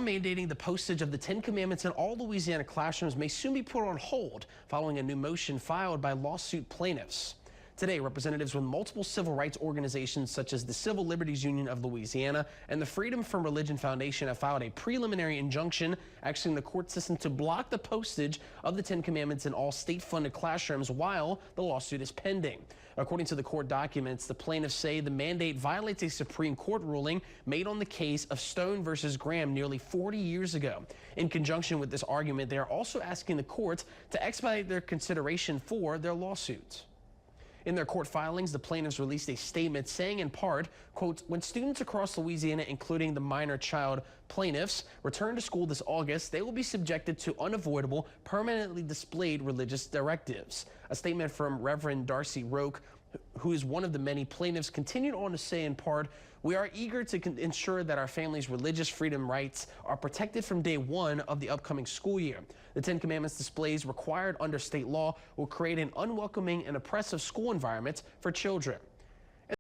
Mandating the postage of the Ten Commandments in all Louisiana classrooms may soon be put on hold following a new motion filed by lawsuit plaintiffs. Today, representatives with multiple civil rights organizations such as the Civil Liberties Union of Louisiana and the Freedom from Religion Foundation have filed a preliminary injunction asking the court system to block the postage of the Ten Commandments in all state-funded classrooms while the lawsuit is pending. According to the court documents, the plaintiffs say the mandate violates a Supreme Court ruling made on the case of Stone versus Graham nearly 40 years ago. In conjunction with this argument, they are also asking the courts to expedite their consideration for their lawsuits. In their court filings, the plaintiffs released a statement saying in part, quote, when students across Louisiana, including the minor child plaintiffs, return to school this August, they will be subjected to unavoidable, permanently displayed religious directives. A statement from Reverend Darcy Roque, who is one of the many plaintiffs, continued on to say in part, we are eager to ensure that our families' religious freedom rights are protected from day one of the upcoming school year. The Ten Commandments displays required under state law will create an unwelcoming and oppressive school environment for children.